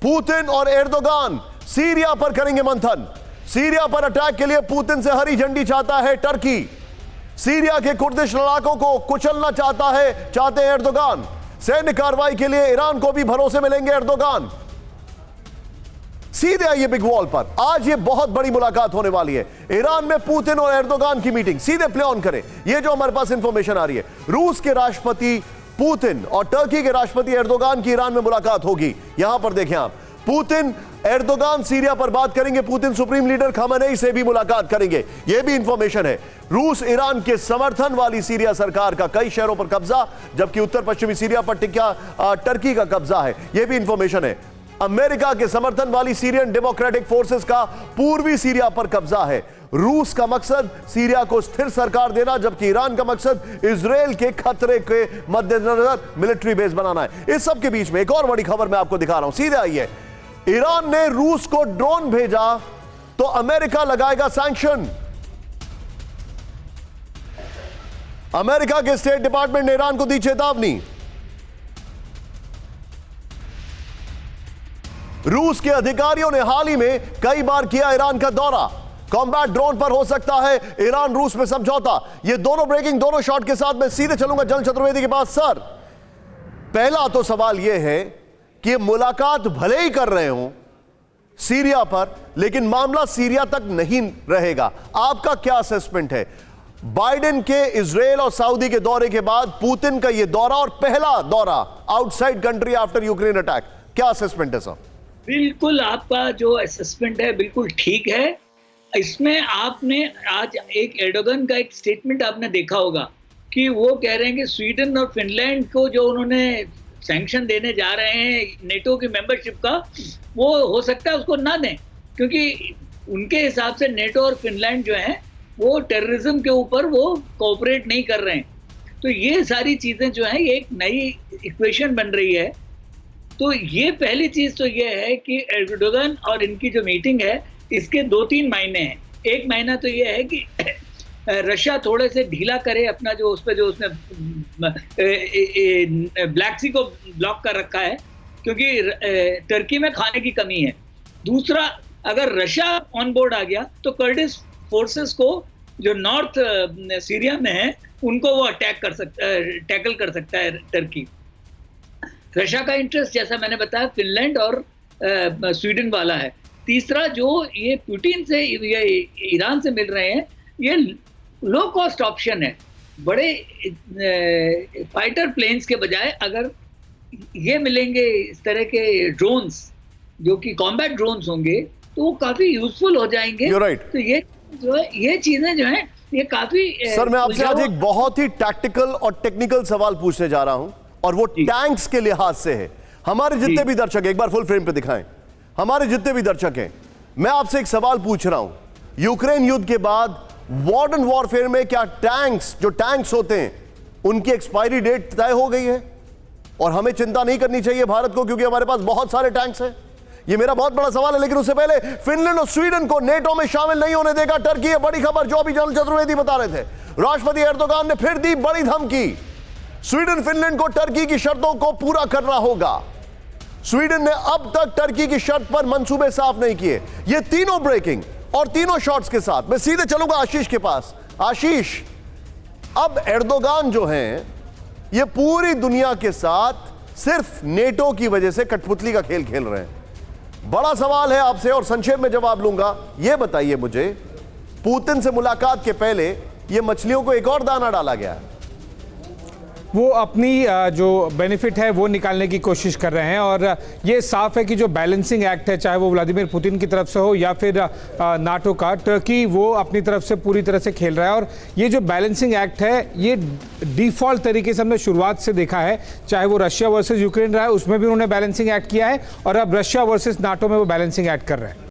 Putin और Erdogan Syria पर करेंगे मंथन। सीरिया पर अटैक के लिए पुतिन से हरी झंडी चाहता है टर्की। सीरिया के कुर्दिश लड़ाकों को कुचलना चाहते हैं एर्दोगान। सैन्य कार्रवाई के लिए ईरान को भी भरोसे मिलेंगे एर्दोगान। सीधे आइए बिग वॉल पर। आज ये बहुत बड़ी मुलाकात होने वाली है। ईरान में पुतिन और एर्दोगान की मीटिंग। सीधे प्ले ऑन करें। ये जो हमारे पास इंफॉर्मेशन आ रही है, रूस के राष्ट्रपति पुतिन और टर्की के राष्ट्रपति एर्दोगान की ईरान में मुलाकात होगी। यहां पर देखें आप, पुतिन एर्दोगान सीरिया पर बात करेंगे। पुतिन सुप्रीम लीडर खमेनेई से भी मुलाकात करेंगे। यह भी इंफॉर्मेशन है। रूस ईरान के समर्थन वाली सीरिया सरकार का कई शहरों पर कब्जा, जबकि उत्तर पश्चिमी सीरिया पर टर्की का कब्जा है। यह भी इंफॉर्मेशन है। अमेरिका के समर्थन वाली सीरियन डेमोक्रेटिक फोर्सेस का पूर्वी सीरिया पर कब्जा है। रूस का मकसद सीरिया को स्थिर सरकार देना, जबकि ईरान का मकसद इजराइल के खतरे के मद्देनजर मिलिट्री बेस बनाना है। इस सब के बीच में एक और बड़ी खबर मैं आपको दिखा रहा हूं। सीधे आइए। ईरान ने रूस को ड्रोन भेजा तो अमेरिका लगाएगा सैंक्शन। अमेरिका के स्टेट डिपार्टमेंट ने ईरान को दी चेतावनी। रूस के अधिकारियों ने हाल ही में कई बार किया ईरान का दौरा। कॉम्बैट ड्रोन पर हो सकता है ईरान रूस में समझौता। ये दोनों ब्रेकिंग, दोनों शॉट के साथ मैं सीधे चलूंगा जल चतुर्वेदी के पास। सर, पहला तो सवाल यह है कि मुलाकात भले ही कर रहे हो सीरिया पर, लेकिन मामला सीरिया तक नहीं रहेगा। आपका क्या असेसमेंट है बाइडेन के इजराइल और सऊदी के दौरे के बाद पुतिन का यह दौरा और पहला दौरा outside country after Ukraine attack? क्या असेसमेंट है सर? बिल्कुल, आपका जो असेसमेंट है बिल्कुल ठीक है। इसमें आपने आज एक एर्दोगन का एक स्टेटमेंट आपने देखा होगा कि वो कह रहे हैं कि स्वीडन और फिनलैंड को जो उन्होंने सैंक्शन देने जा रहे हैं नेटो की मेंबरशिप का, वो हो सकता है उसको ना दें, क्योंकि उनके हिसाब से नेटो और फिनलैंड जो हैं वो टेररिज्म के ऊपर वो कोऑपरेट नहीं कर रहे हैं। तो ये सारी चीज़ें जो हैं, ये एक नई इक्वेशन बन रही है। तो ये पहली चीज़ तो ये है कि एर्दोगन और इनकी जो मीटिंग है इसके 2-3 मायने हैं। एक मायना तो ये है कि रशिया थोड़े से ढीला करे अपना जो उस पर जो उसने ब्लैक सी को ब्लॉक कर रखा है, क्योंकि टर्की में खाने की कमी है। दूसरा, अगर रशिया ऑन बोर्ड आ गया तो कर्डिश फोर्सेस को जो नॉर्थ सीरिया में है उनको वो टैकल कर सकता है टर्की। रशिया का इंटरेस्ट, जैसा मैंने बताया, फिनलैंड और स्वीडन वाला है। तीसरा, जो ये पुतिन से ये ईरान से मिल रहे हैं, ये लो कॉस्ट ऑप्शन है। बड़े फाइटर प्लेन्स के बजाय अगर ये मिलेंगे इस तरह के ड्रोन्स जो कि कॉम्बैट ड्रोन्स होंगे तो वो काफी यूजफुल हो जाएंगे। right. तो ये जो है, ये चीजें जो हैं ये काफी सर, मैं आपसे आज एक बहुत ही टैक्टिकल और टेक्निकल सवाल पूछने जा रहा हूं, और वो टैंक्स के लिहाज से है। हमारे जितने भी दर्शक, एक बार फुल फ्रेम पे दिखाएं, हमारे जितने भी दर्शक हैं, मैं आपसे एक सवाल पूछ रहा हूं। यूक्रेन युद्ध के बाद मॉडर्न वॉरफेयर में क्या जो टैंक्स होते हैं उनकी एक्सपायरी डेट तय हो गई है? और हमें चिंता नहीं करनी चाहिए भारत को, क्योंकि हमारे पास बहुत सारे टैंक्स हैं? ये मेरा बहुत बड़ा सवाल है। लेकिन उससे पहले, फिनलैंड और स्वीडन को नेटो में शामिल नहीं होने देगा टर्की। है बड़ी खबर जो अभी जल चतुर्वेदी बता रहे थे। राष्ट्रपति एर्दोगान ने फिर दी बड़ी धमकी। स्वीडन फिनलैंड को टर्की की शर्तों को पूरा करना होगा। स्वीडन ने अब तक टर्की की शर्त पर मंसूबे साफ नहीं किए। ये तीनों ब्रेकिंग और तीनों शॉट्स के साथ मैं सीधे चलूंगा आशीष के पास। आशीष, अब एर्दोगान जो हैं ये पूरी दुनिया के साथ सिर्फ नेटो की वजह से कठपुतली का खेल खेल रहे हैं। बड़ा सवाल है आपसे और संक्षेप में जवाब लूंगा। यह बताइए मुझे, पुतिन से मुलाकात के पहले ये मछलियों को एक और दाना डाला गया है। वो अपनी जो बेनिफिट है वो निकालने की कोशिश कर रहे हैं, और ये साफ है कि जो बैलेंसिंग एक्ट है, चाहे वो व्लादिमीर पुतिन की तरफ से हो या फिर नाटो का, टर्की वो अपनी तरफ से पूरी तरह से खेल रहा है। और ये जो बैलेंसिंग एक्ट है ये डिफ़ॉल्ट तरीके से हमने शुरुआत से देखा है, चाहे वो रशिया वर्सेस यूक्रेन रहा है उसमें भी उन्होंने बैलेंसिंग एक्ट किया है, और अब रशिया वर्सेस नाटो में वो बैलेंसिंग एक्ट कर रहे हैं।